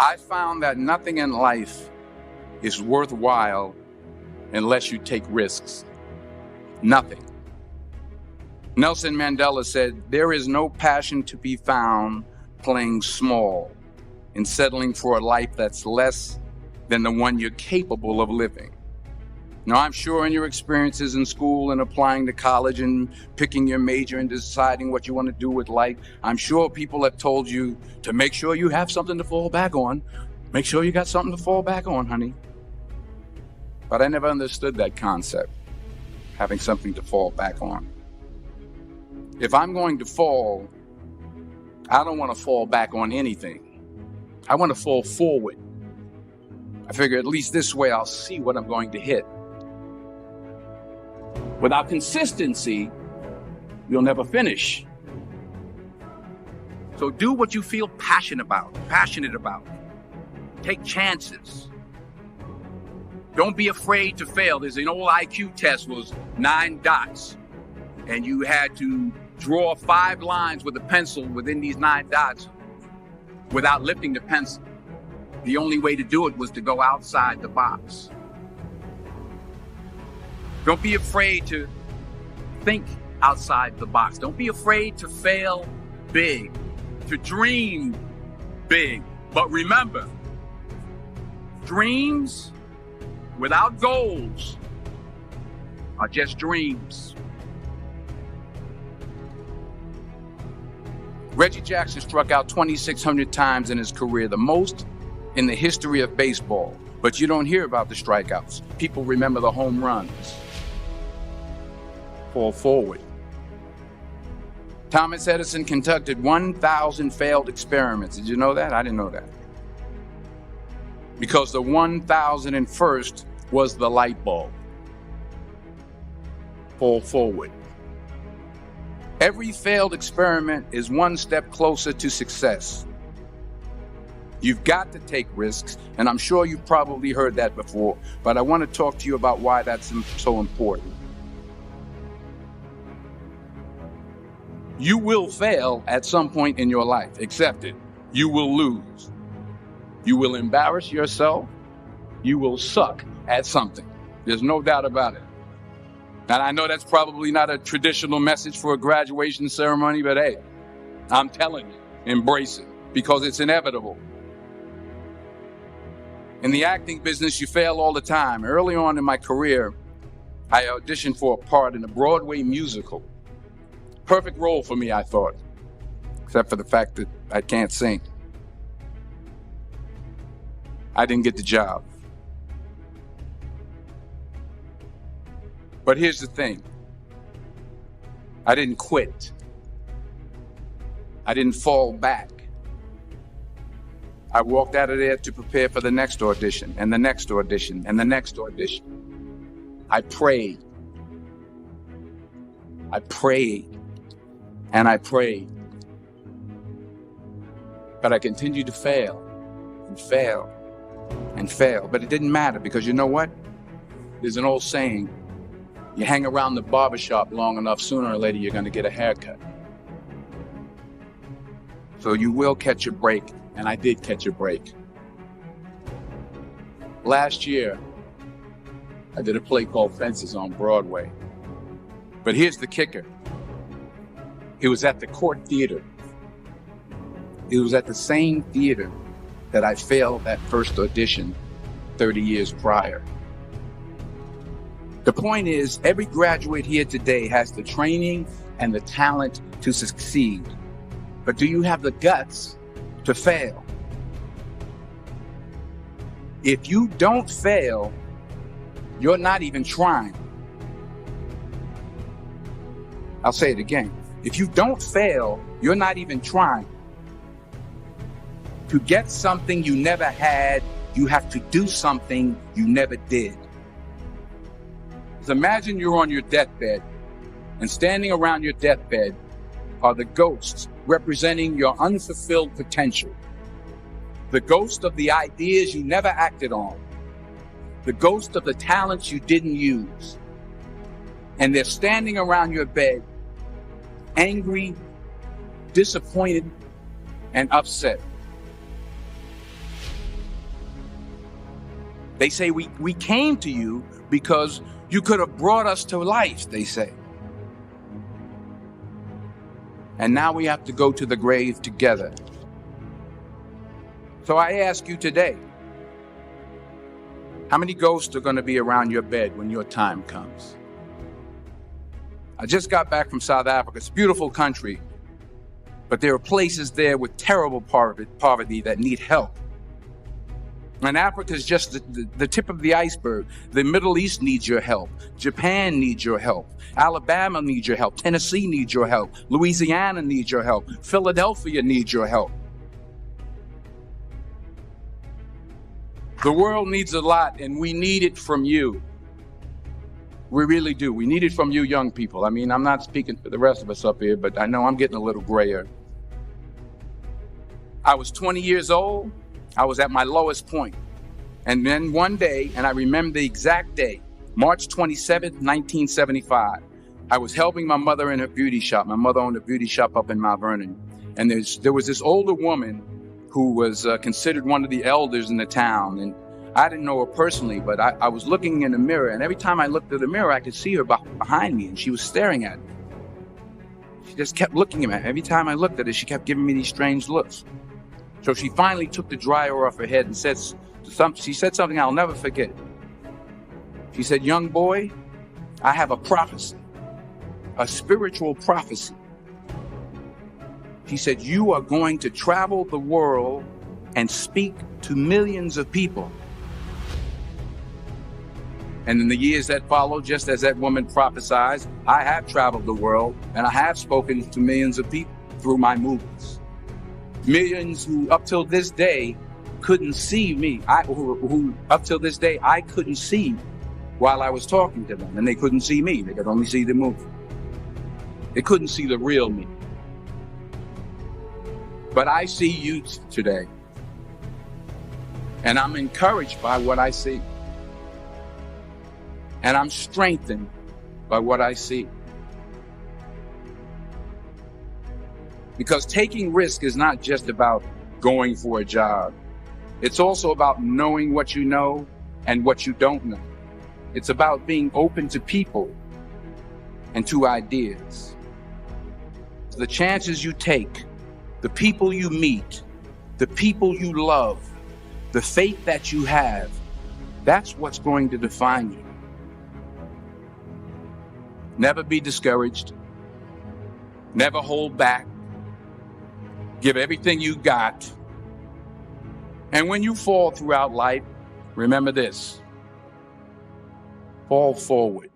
I found that nothing in life is worthwhile unless you take risks. Nothing. Nelson Mandela said, "There is no passion to be found playing small and settling for a life that's less than the one you're capable of living." Now, I'm sure in your experiences in school and applying to college and picking your major and deciding what you want to do with life, I'm sure people have told you to make sure you have something to fall back on. Make sure you got something to fall back on, honey. But I never understood that concept, having something to fall back on. If I'm going to fall, I don't want to fall back on anything. I want to fall forward. I figure at least this way I'll see what I'm going to hit. Without consistency, you'll never finish. So do what you feel passionate about. Take chances. Don't be afraid to fail. There's an old IQ test, was 9 dots. And you had to draw 5 lines with a pencil within these 9 dots without lifting the pencil. The only way to do it was to go outside the box. Don't be afraid to think outside the box. Don't be afraid to fail big, to dream big. But remember, dreams without goals are just dreams. Reggie Jackson struck out 2,600 times in his career, the most in the history of baseball. But you don't hear about the strikeouts. People remember the home runs. Fall forward. Thomas Edison conducted 1,000 failed experiments. Did you know that? I didn't know that. Because the 1,001st was the light bulb. Fall forward. Every failed experiment is one step closer to success. You've got to take risks, and I'm sure you've probably heard that before, but I want to talk to you about why that's so important. You will fail at some point in your life. Accept it. You will lose. You will embarrass yourself. You will suck at something. There's no doubt about it. And I know that's probably not a traditional message for a graduation ceremony, but hey, I'm telling you, embrace it because it's inevitable. In the acting business, you fail all the time. Early on in my career, I auditioned for a part in a Broadway musical. Perfect role for me, I thought, except for the fact that I can't sing. I didn't get the job. But here's the thing. I didn't quit. I didn't fall back. I walked out of there to prepare for the next audition, and the next audition, and the next audition. I prayed. I prayed. And I prayed. But I continued to fail and fail and fail. But it didn't matter because you know what? There's an old saying, you hang around the barbershop long enough, sooner or later you're going to get a haircut. So you will catch a break, and I did catch a break. Last year, I did a play called Fences on Broadway. But here's the kicker. It was at the Court Theater. It was at the same theater that I failed that first audition 30 years prior. The point is, every graduate here today has the training and the talent to succeed. But do you have the guts to fail? If you don't fail, you're not even trying. I'll say it again. If you don't fail, you're not even trying. To get something you never had, you have to do something you never did. So imagine you're on your deathbed, and standing around your deathbed are the ghosts representing your unfulfilled potential. The ghost of the ideas you never acted on. The ghost of the talents you didn't use. And they're standing around your bed, angry, disappointed, and upset. They say we came to you because you could have brought us to life, they say. And now we have to go to the grave together. So I ask you today, how many ghosts are going to be around your bed when your time comes? I just got back from South Africa. It's a beautiful country, but there are places there with terrible poverty that need help. And Africa is just the tip of the iceberg. The Middle East needs your help. Japan needs your help. Alabama needs your help. Tennessee needs your help. Louisiana needs your help. Philadelphia needs your help. The world needs a lot, and we need it from you. We really do. We need it from you young people. I mean, I'm not speaking for the rest of us up here, but I know I'm getting a little grayer. I was 20 years old. I was at my lowest point. And then one day, and I remember the exact day, March 27th, 1975, I was helping my mother in her beauty shop. My mother owned a beauty shop up in Mount Vernon. And there was this older woman who was considered one of the elders in the town. And I didn't know her personally, but I was looking in the mirror. And every time I looked at the mirror, I could see her behind me. And she was staring at me. She just kept looking at me. Every time I looked at her, she kept giving me these strange looks. So she finally took the dryer off her head and she said something I'll never forget. She said, "Young boy, I have a prophecy, a spiritual prophecy." She said, "You are going to travel the world and speak to millions of people." And in the years that followed, just as that woman prophesied, I have traveled the world and I have spoken to millions of people through my movies. Millions who up till this day couldn't see me. Who up till this day I couldn't see while I was talking to them, and they couldn't see me. They could only see the movie. They couldn't see the real me. But I see you today, and I'm encouraged by what I see, and I'm strengthened by what I see. Because taking risk is not just about going for a job. It's also about knowing what you know and what you don't know. It's about being open to people and to ideas. The chances you take, the people you meet, the people you love, the faith that you have, that's what's going to define you. Never be discouraged. Never hold back. Give everything you got. And when you fall throughout life, remember this: fall forward.